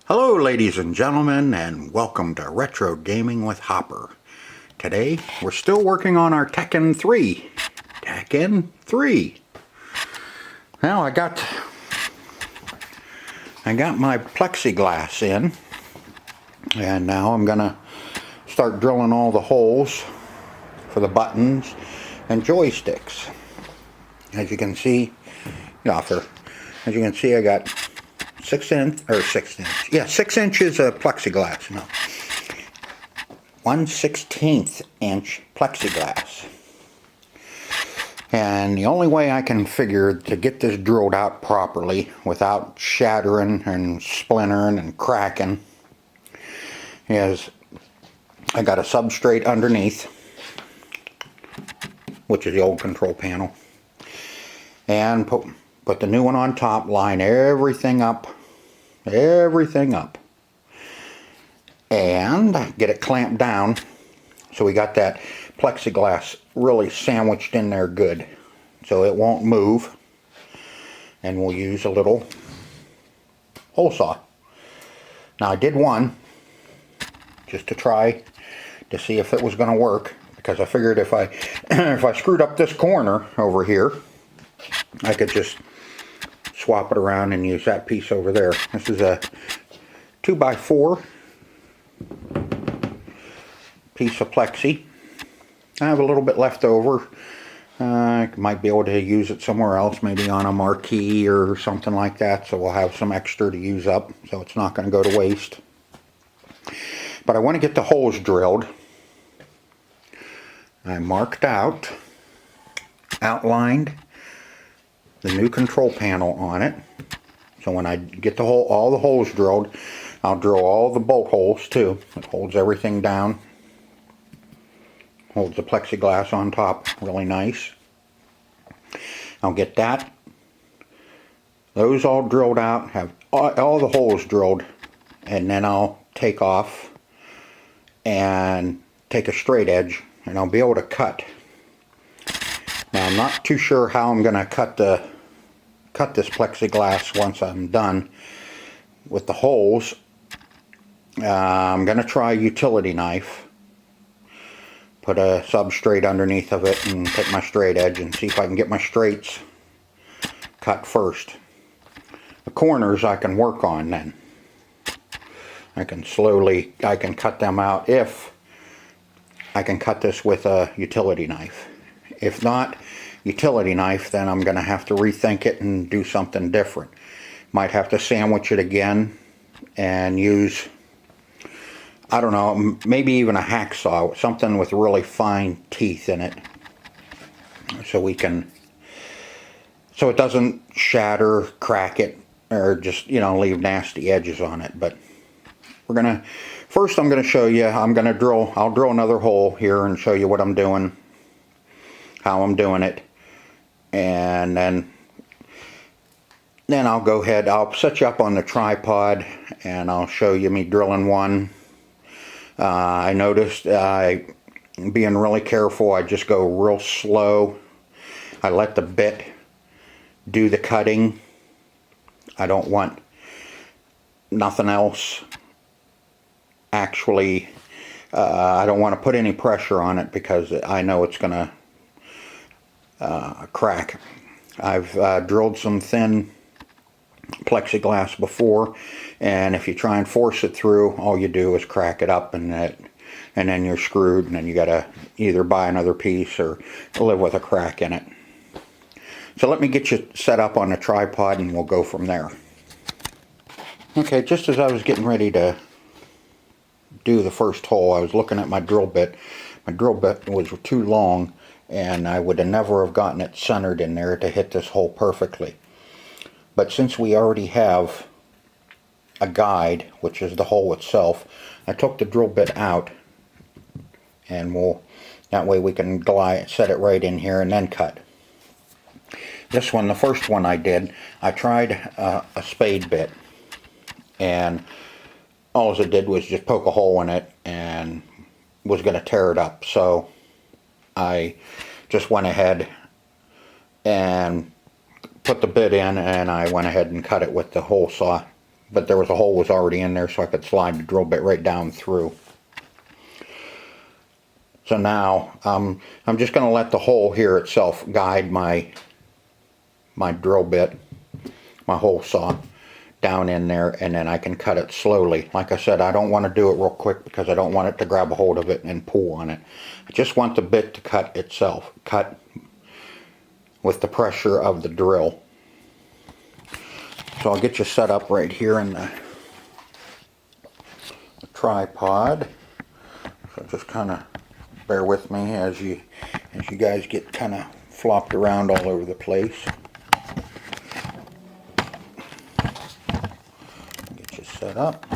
Hello ladies and gentlemen, and welcome to Retro Gaming with Hopper. Today we're still working on our Tekken 3. Tekken 3. Now I got my plexiglass in, and now I'm gonna start drilling all the holes for the buttons and joysticks. As you can see, I got 6 inches of plexiglass. No, 1/16 inch plexiglass. And the only way I can figure to get this drilled out properly without shattering and splintering and cracking is I got a substrate underneath, which is the old control panel, and put the new one on top, line everything up, and get it clamped down so we got that plexiglass really sandwiched in there good so it won't move. And we'll use a little hole saw. Now I did one just to try to see if it was going to work, because I figured if I if I screwed up this corner over here, I could just swap it around and use that piece over there. This is a 2x4 piece of plexi. I have a little bit left over. I might be able to use it somewhere else, maybe on a marquee or something like that, so we'll have some extra to use up, so it's not going to go to waste. But I want to get the holes drilled. I marked out, outlined the new control panel on it, so when I get all the holes drilled, I'll drill all the bolt holes too. It holds everything down, holds the plexiglass on top really nice. I'll get those all drilled out, have all the holes drilled, and then I'll take off and take a straight edge, and I'll be able to cut. Now I'm not too sure how I'm going to cut this plexiglass once I'm done with the holes. I'm going to try a utility knife, put a substrate underneath of it, and take my straight edge and see if I can get my straights cut first. The corners I can work on then. I can cut them out if I can cut this with a utility knife. If not utility knife, then I'm going to have to rethink it and do something different. Might have to sandwich it again and use, I don't know, maybe even a hacksaw, something with really fine teeth in it, so it doesn't shatter, crack it, or just, leave nasty edges on it. But first I'm gonna show you, I'll drill another hole here and show you what I'm doing, how I'm doing it, and then I'll go ahead, I'll set you up on the tripod and I'll show you me drilling one. I noticed being really careful, I just go real slow. I let the bit do the cutting. I don't want nothing else. Actually, I don't want to put any pressure on it because I know it's going to crack. I've drilled some thin plexiglass before, and if you try and force it through, all you do is crack it up, and then you're screwed, and then you gotta either buy another piece or live with a crack in it. So let me get you set up on a tripod and we'll go from there. Okay, just as I was getting ready to do the first hole, I was looking at my drill bit. My drill bit was too long, and I would have never have gotten it centered in there to hit this hole perfectly. But since we already have a guide, which is the hole itself, I took the drill bit out, and that way we can set it right in here and then cut. This one, the first one I did, I tried a spade bit, and all it did was just poke a hole in it and was going to tear it up. So I just went ahead and put the bit in, and I went ahead and cut it with the hole saw but there was a hole was already in there, so I could slide the drill bit right down through. So now I'm just going to let the hole here itself guide my drill bit, my hole saw, down in there, and then I can cut it slowly. Like I said, I don't want to do it real quick because I don't want it to grab a hold of it and pull on it. I just want the bit to cut itself, cut with the pressure of the drill. So I'll get you set up right here in the tripod. So just kind of bear with me as you guys get kind of flopped around all over the place. Get you set up.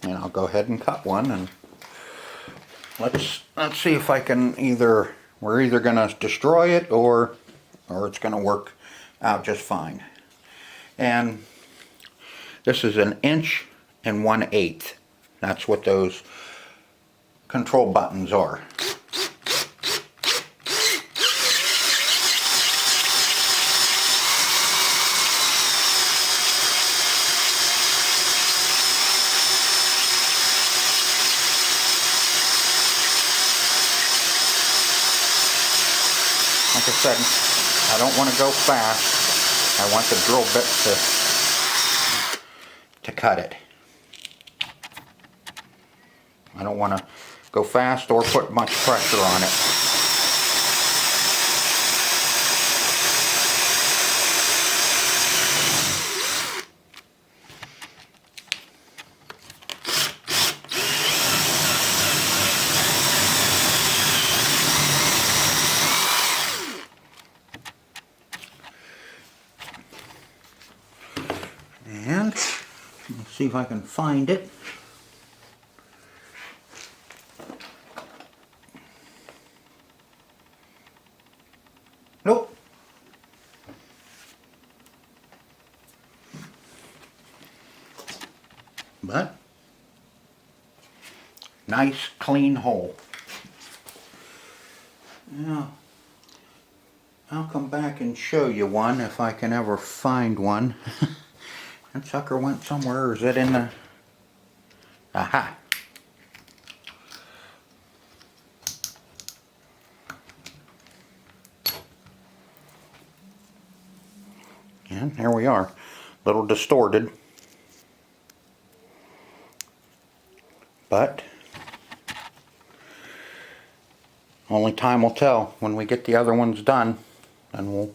And I'll go ahead and cut one, and let's see if I can we're either gonna destroy it or it's gonna work out just fine. And this is 1 1/8 inches. That's what those control buttons are. Like I said, I don't want to go fast. I want the drill bit to cut it. I don't want to go fast or put much pressure on it. And let's see if I can find it. Nope. But nice clean hole. Now I'll come back and show you one if I can ever find one. That sucker went somewhere, or is it in the... Aha! And here we are. A little distorted. But only time will tell when we get the other ones done, and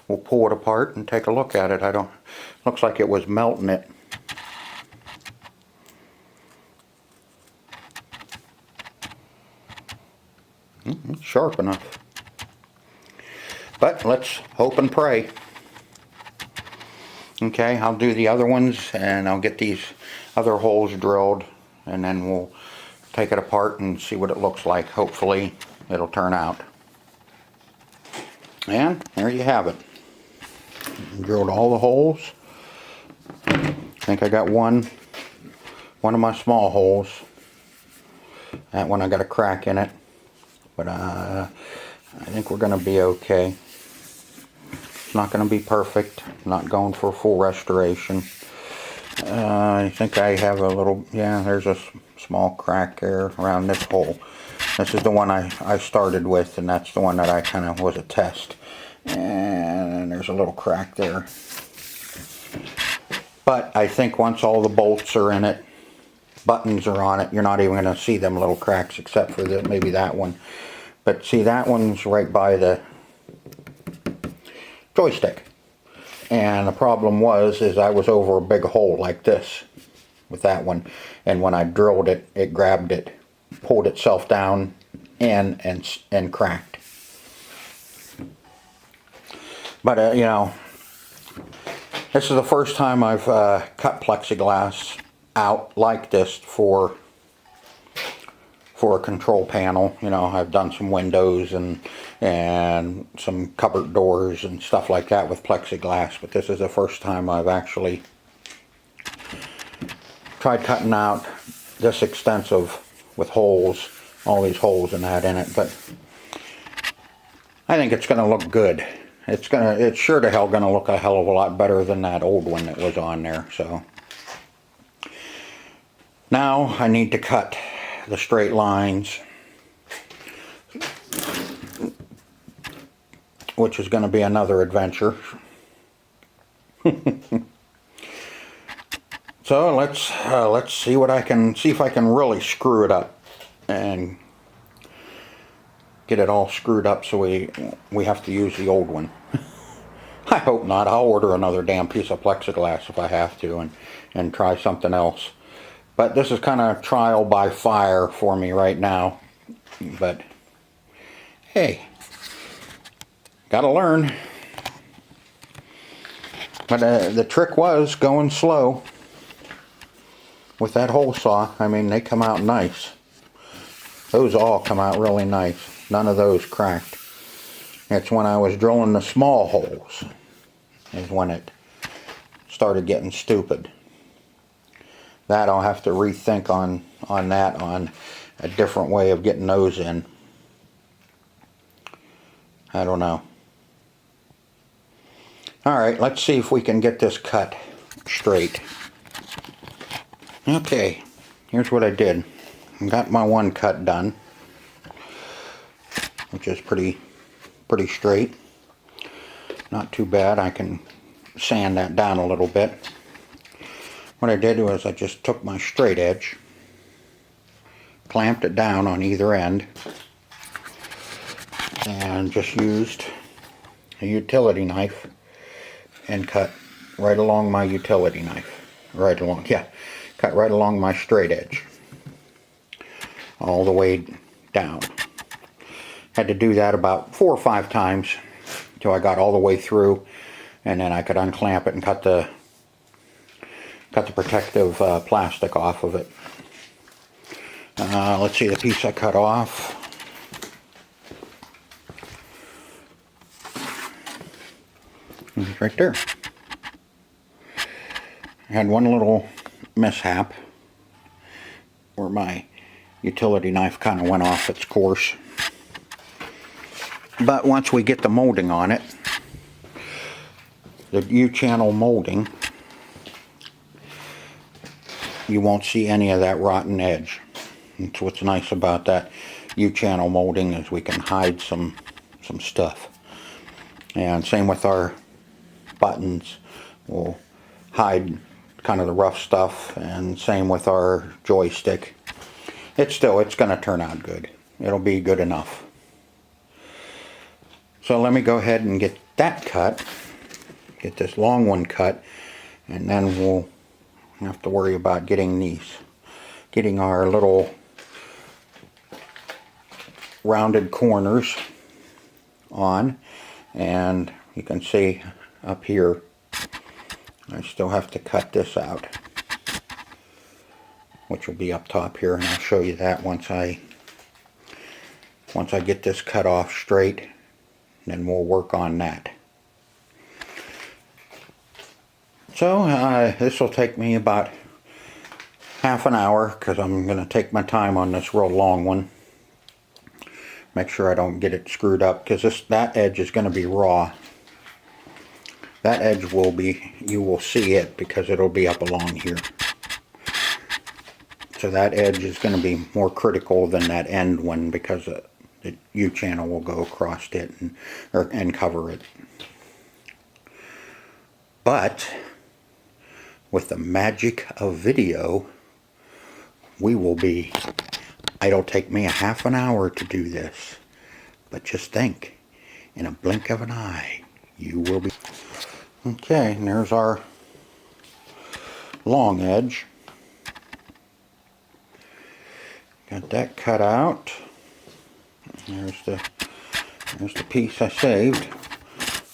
we'll pull it apart and take a look at it. Looks like it was melting it. It's sharp enough. But let's hope and pray. Okay, I'll do the other ones, and I'll get these other holes drilled, and then we'll take it apart and see what it looks like. Hopefully it'll turn out. And there you have it. Drilled all the holes. I think I got one of my small holes. That one I got a crack in it, but I think we're going to be okay. It's not going to be perfect. I'm not going for a full restoration. I think I have a little, yeah, there's a small crack there around this hole. This is the one I started with, and that's the one that I kind of was a test. And there's a little crack there. But I think once all the bolts are in it, buttons are on it, you're not even going to see them little cracks except for maybe that one. But see, that one's right by the joystick. And the problem is I was over a big hole like this with that one. And when I drilled it, it grabbed it, pulled itself down in and cracked. But, you know, this is the first time I've cut plexiglass out like this for a control panel. You know, I've done some windows and some cupboard doors and stuff like that with plexiglass, but this is the first time I've actually tried cutting out this extensive with holes, all these holes and that in it. But I think it's going to look good. It's sure to hell going to look a hell of a lot better than that old one that was on there. So now I need to cut the straight lines, which is going to be another adventure. So let's see what I can see if I can really screw it up and get it all screwed up so we have to use the old one. I hope not. I'll order another damn piece of plexiglass if I have to and try something else. But this is kind of trial by fire for me right now. But hey, gotta learn. But the trick was going slow with that hole saw. I mean, they come out nice. Those all come out really nice. None of those cracked. It's when I was drilling the small holes is when it started getting stupid. That I'll have to rethink on a different way of getting those in. I don't know. Alright, let's see if we can get this cut straight. Okay, here's what I did. I got my one cut done, which is pretty straight. Not too bad. I can sand that down a little bit. What I did was I just took my straight edge, clamped it down on either end, and just used a utility knife and cut right along my utility knife. Cut right along my straight edge. All the way down. Had to do that about 4 or 5 times until I got all the way through, and then I could unclamp it and cut the protective plastic off of it. Let's see the piece I cut off. It's right there. I had one little mishap where my utility knife kind of went off its course. But once we get the molding on it, the U-channel molding, you won't see any of that rotten edge. That's what's nice about that U-channel molding, is we can hide some stuff. And same with our buttons. We'll hide kind of the rough stuff, and same with our joystick. It's going to turn out good. It'll be good enough. So let me go ahead and get that cut. Get this long one cut, and then we'll have to worry about getting our little rounded corners on. And you can see up here, I still have to cut this out, which will be up top here, and I'll show you that once I get this cut off straight. Then we'll work on that. So this will take me about half an hour, because I'm going to take my time on this real long one. Make sure I don't get it screwed up, because that edge is going to be raw. That edge will be, you will see it because it'll be up along here. So that edge is going to be more critical than that end one, because the U-channel will go across it and cover it. But with the magic of video, it'll take me a half an hour to do this. But just think, in a blink of an eye, you will be... Okay, and there's our long edge. Got that cut out. There's the piece I saved.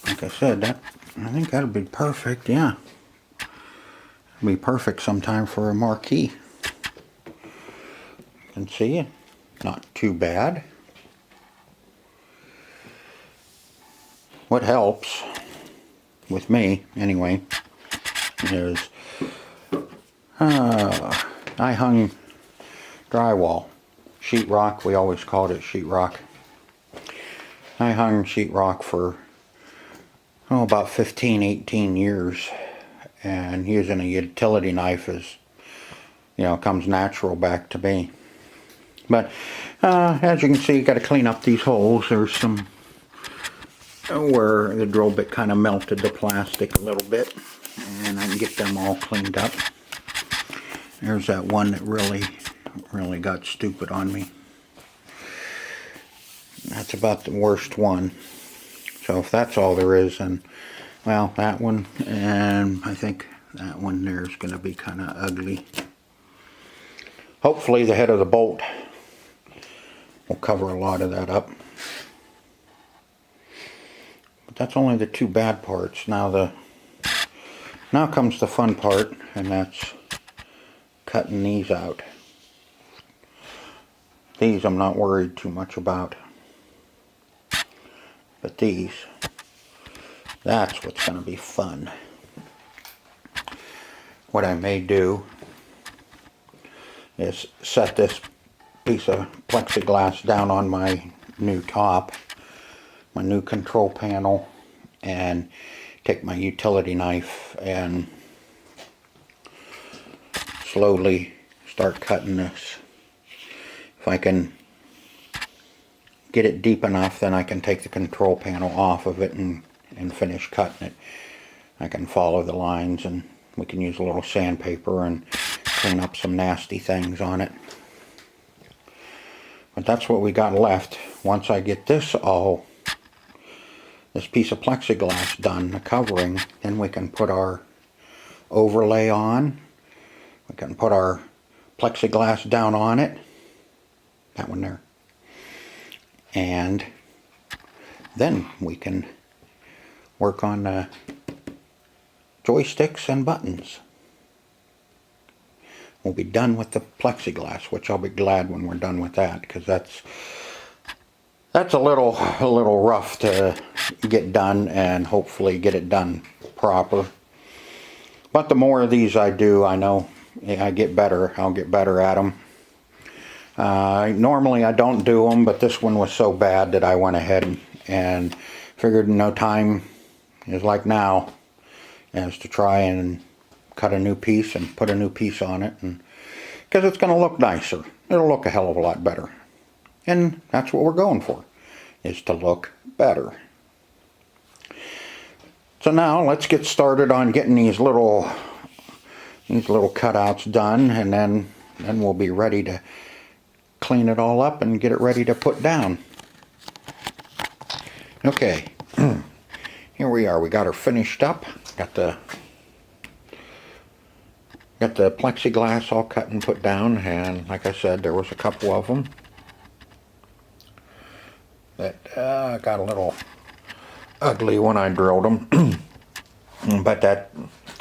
Like I said, I think that'll be perfect. Yeah, it'll be perfect sometime for a marquee. You can see it, not too bad. What helps with me, anyway, is I hung drywall. Sheetrock, we always called it sheetrock. I hung sheetrock for about 15, 18 years, and using a utility knife is, comes natural back to me. But as you can see, you got to clean up these holes. There's some where the drill bit kind of melted the plastic a little bit, and I can get them all cleaned up. There's that one that really got stupid on me. That's about the worst one. So if that's all there is, then, well, that one, and I think that one there is going to be kind of ugly. Hopefully the head of the bolt will cover a lot of that up. But that's only the two bad parts. Now comes the fun part, and that's cutting these out. These I'm not worried too much about. But these, that's what's going to be fun. What I may do is set this piece of plexiglass down on my new top, my new control panel, and take my utility knife and slowly start cutting this. If I can get it deep enough, then I can take the control panel off of it and finish cutting it. I can follow the lines, and we can use a little sandpaper and clean up some nasty things on it. But that's what we got left. Once I get this piece of plexiglass done, the covering, then we can put our overlay on. We can put our plexiglass down on it. That one there. And then we can work on joysticks and buttons. We'll be done with the plexiglass, which I'll be glad when we're done with that, because that's a little rough to get done, and hopefully get it done proper. But the more of these I do, I know I get better. I'll get better at them. Normally I don't do them, but this one was so bad that I went ahead and figured no time is like now as to try and cut a new piece and put a new piece on it, and because it's going to look nicer. It'll look a hell of a lot better, and that's what we're going for, is to look better. So now let's get started on getting these little cutouts done, and then we'll be ready to clean it all up and get it ready to put down. Okay, here we are. We got her finished up. Got the plexiglass all cut and put down, and like I said, there was a couple of them that got a little ugly when I drilled them. But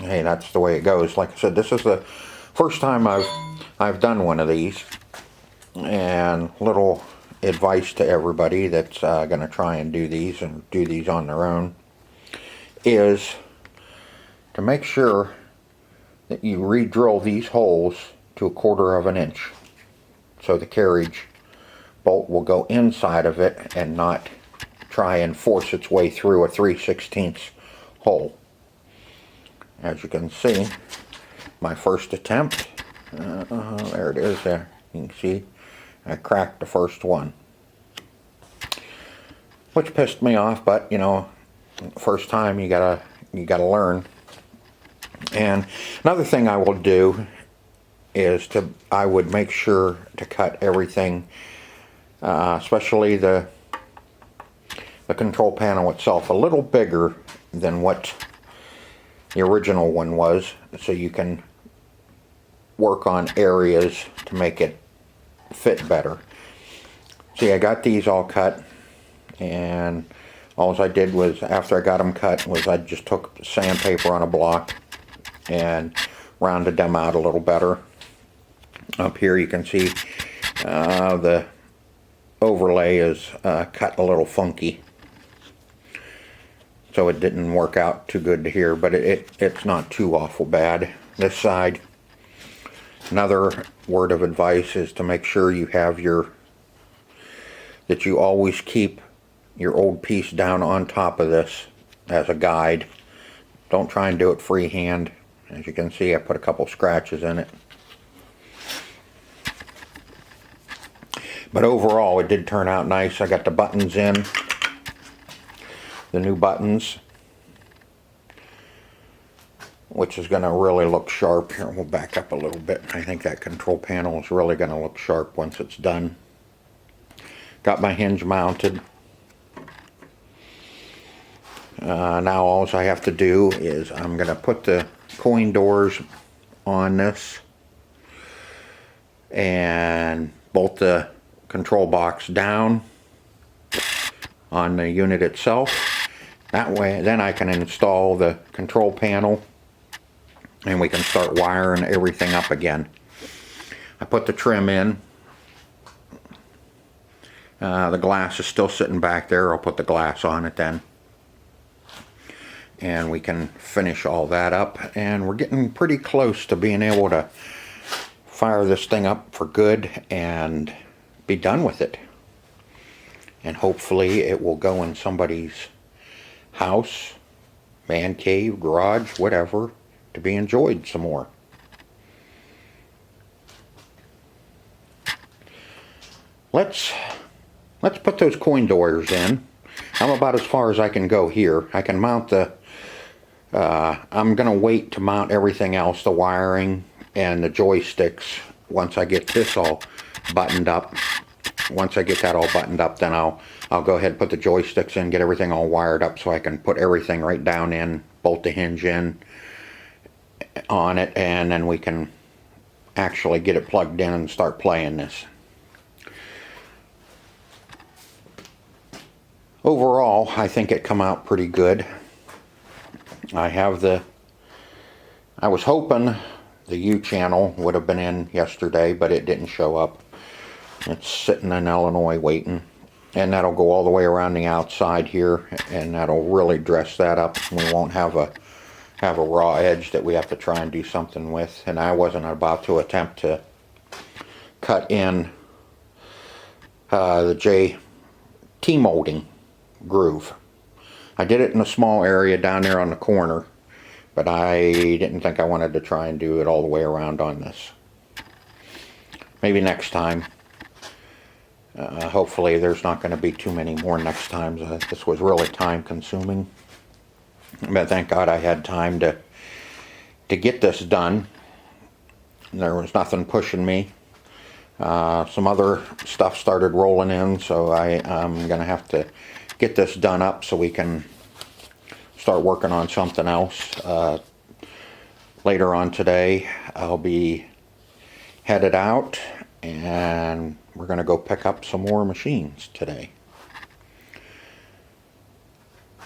hey, that's the way it goes. Like I said, this is the first time I've done one of these. And little advice to everybody that's going to try and do these on their own is to make sure that you re-drill these holes to 1/4 of an inch, so the carriage bolt will go inside of it and not try and force its way through a 3/16 hole. As you can see, my first attempt, there it is there, you can see I cracked the first one, which pissed me off, but first time you gotta learn. And another thing I will do is I would make sure to cut everything, especially the control panel itself, a little bigger than what the original one was, so you can work on areas to make it fit better. See, I got these all cut, and all I did was, after I got them cut, was I just took sandpaper on a block and rounded them out a little better. Up here you can see the overlay is cut a little funky, so it didn't work out too good to here, but it's not too awful bad. This side, another word of advice is to make sure you have that you always keep your old piece down on top of this as a guide. Don't try and do it freehand. As you can see, I put a couple scratches in it. But overall, it did turn out nice. I got the buttons in, the new buttons, which is going to really look sharp. Here, we'll back up a little bit. I think that control panel is really going to look sharp once it's done. Got my hinge mounted. Now all I have to do is I'm going to put the coin doors on this and bolt the control box down on the unit itself. That way then I can install the control panel and we can start wiring everything up again. I put the trim in. The glass is still sitting back there. I'll put the glass on it then. And we can finish all that up. And we're getting pretty close to being able to fire this thing up for good and be done with it. And hopefully it will go in somebody's house, man cave, garage, whatever, to be enjoyed some more. Let's put those coin doors in. I'm about as far as I can go here. I can mount the I'm gonna wait to mount everything else, the wiring and the joysticks, once I get this all buttoned up. Once I get that all buttoned up, then I'll go ahead and put the joysticks in, get everything all wired up so I can put everything right down in, bolt the hinge in on it, and then we can actually get it plugged in and start playing this. Overall, I think it come out pretty good. I was hoping the U channel would have been in yesterday, but it didn't show up. It's sitting in Illinois waiting, and that'll go all the way around the outside here, and that'll really dress that up. We won't have a raw edge that we have to try and do something with. And I wasn't about to attempt to cut in the T-molding groove. I did it in a small area down there on the corner, but I didn't think I wanted to try and do it all the way around on this. Maybe next time. Hopefully there's not going to be too many more next times. This was really time consuming, but thank God I had time to get this done. There was nothing pushing me. Some other stuff started rolling in, so I'm going to have to get this done up so we can start working on something else. Later on today, I'll be headed out and we're going to go pick up some more machines today.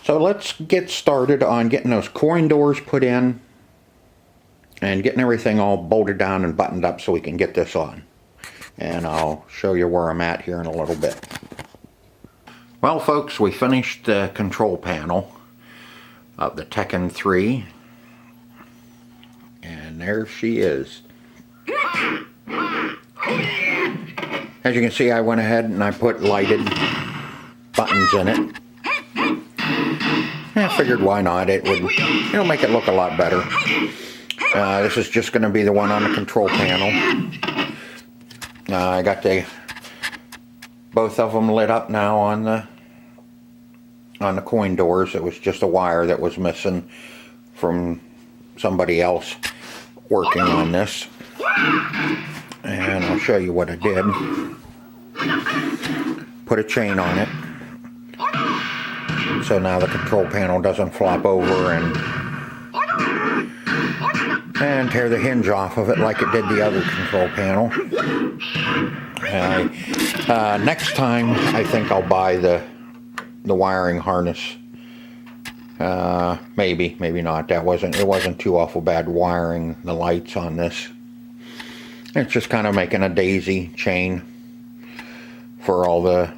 So let's get started on getting those coin doors put in and getting everything all bolted down and buttoned up so we can get this on. And I'll show you where I'm at here in a little bit. Well folks, we finished the control panel of the Tekken 3. And there she is. As you can see, I went ahead and I put lighted buttons in it. I figured why not, it'll make it look a lot better. This is just going to be the one on the control panel. I got both of them lit up now on the coin doors. It was just a wire that was missing from somebody else working on this. And I'll show you what I did. Put a chain on it. So now the control panel doesn't flop over and tear the hinge off of it like it did the other control panel. Next time I think I'll buy the wiring harness. Maybe not. It wasn't too awful bad wiring the lights on this. It's just kind of making a daisy chain for all the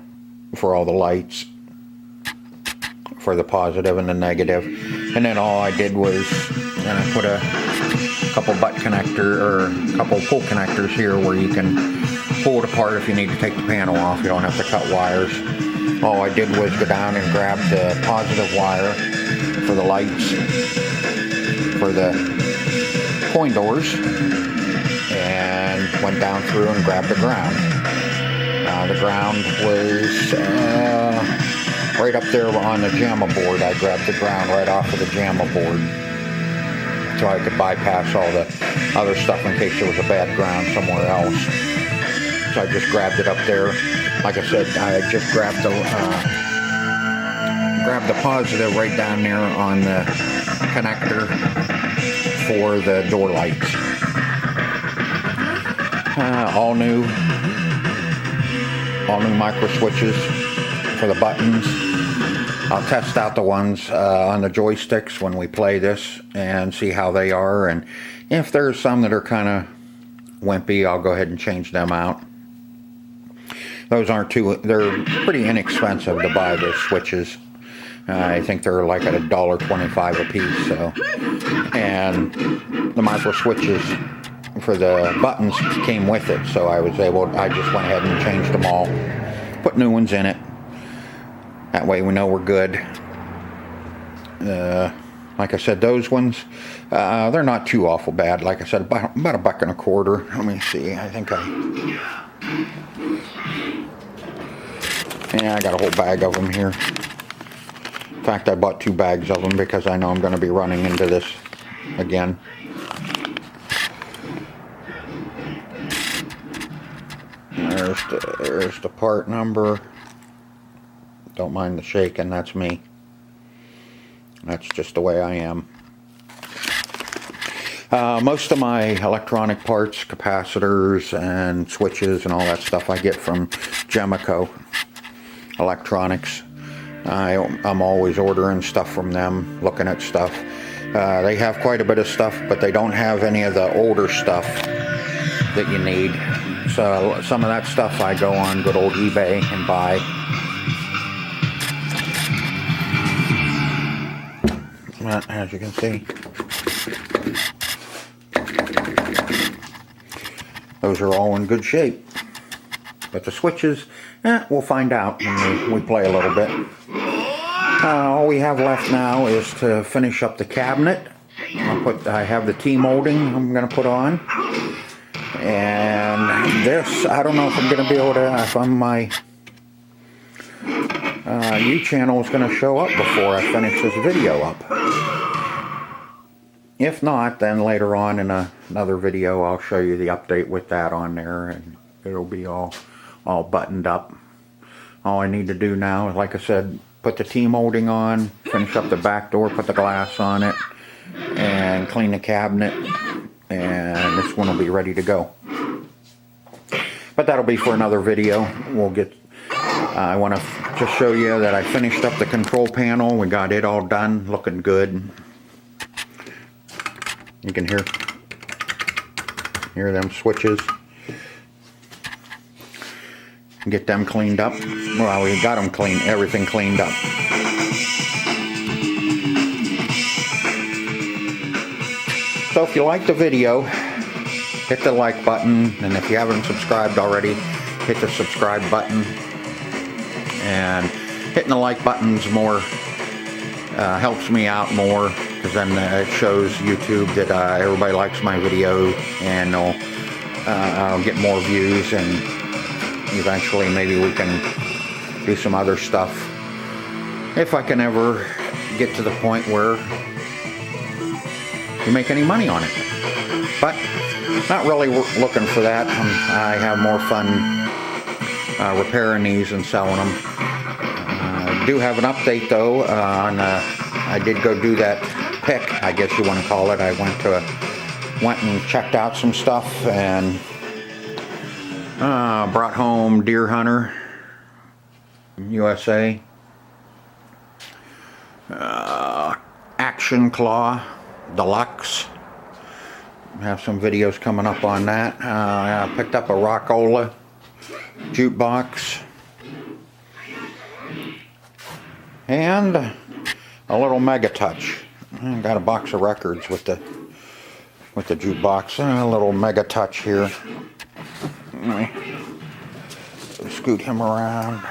lights, for the positive and the negative. And then all I did was then I put a couple butt connector or a couple pull connectors here where you can pull it apart if you need to take the panel off. You don't have to cut wires. All I did was go down and grab the positive wire for the lights for the coin doors and went down through and grabbed the ground. The ground was right up there on the JAMA board. I grabbed the ground right off of the JAMA board so I could bypass all the other stuff in case there was a bad ground somewhere else. So I just grabbed it up there. Like I said, I just grabbed the positive right down there on the connector for the door lights. All new micro switches for the buttons. I'll test out the ones on the joysticks when we play this and see how they are, and if there's some that are kind of wimpy, I'll go ahead and change them out. Those aren't they're pretty inexpensive to buy, those switches. I think they're like at $1.25 a piece. So, and the micro switches for the buttons came with it, so I just went ahead and changed them all, put new ones in it. That way we know we're good. Like I said, those ones, they're not too awful bad. Like I said, about $1.25. Let me see, I got a whole bag of them here. In fact, I bought 2 bags of them because I know I'm going to be running into this again. There's the part number. Don't mind the shaking, that's me. That's just the way I am. Most of my electronic parts, capacitors and switches and all that stuff I get from Gemaco Electronics. I'm always ordering stuff from them, looking at stuff. They have quite a bit of stuff, but they don't have any of the older stuff that you need. So some of that stuff I go on good old eBay and buy. As you can see, those are all in good shape. But the switches, we'll find out when we play a little bit. All we have left now is to finish up the cabinet. I have the T-molding I'm going to put on. And this, I don't know if I'm going to be able to, if my U channel is going to show up before I finish this video up. If not, then later on in another video I'll show you the update with that on there, and it'll be all buttoned up. All I need to do now is, like I said, put the T-molding on, finish up the back door, put the glass on it, and clean the cabinet, and this one will be ready to go. But that'll be for another video. I want to just show you that I finished up the control panel. We got it all done, looking good. You can hear them switches. Get them cleaned up. Well, we got them clean, everything cleaned up. So if you like the video, hit the like button, and if you haven't subscribed already, hit the subscribe button. And hitting the like button's more helps me out more, because then it shows YouTube that everybody likes my video, and I'll get more views, and eventually maybe we can do some other stuff if I can ever get to the point where we make any money on it. But not really looking for that. I have more fun repairing these and selling them. I do have an update though on I did go do that pick, I guess you want to call it. I went and checked out some stuff and brought home Deer Hunter USA, Action Claw Deluxe. Have some videos coming up on that. I picked up a Rockola jukebox and a little Mega Touch. I got a box of records with the jukebox. A little Mega Touch here. Let me scoot him around.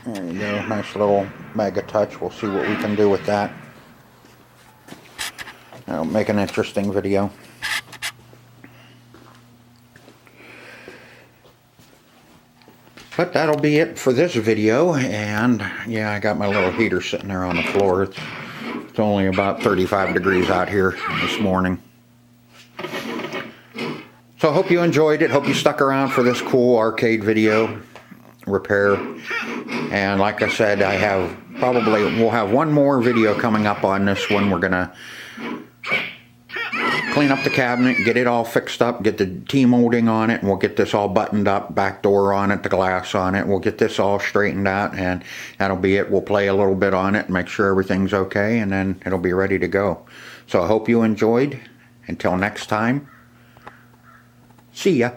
There you go, nice little Mega Touch. We'll see what we can do with that. That'll make an interesting video. But that'll be it for this video, and yeah, I got my little heater sitting there on the floor. It's only about 35 degrees out here this morning. So I hope you enjoyed it. Hope you stuck around for this cool arcade video repair. And like I said, we'll have one more video coming up on this one. We're gonna clean up the cabinet, get it all fixed up, get the T-molding on it, and we'll get this all buttoned up, back door on it, the glass on it. We'll get this all straightened out, and that'll be it. We'll play a little bit on it, make sure everything's okay, and then it'll be ready to go. So I hope you enjoyed. Until next time, see ya.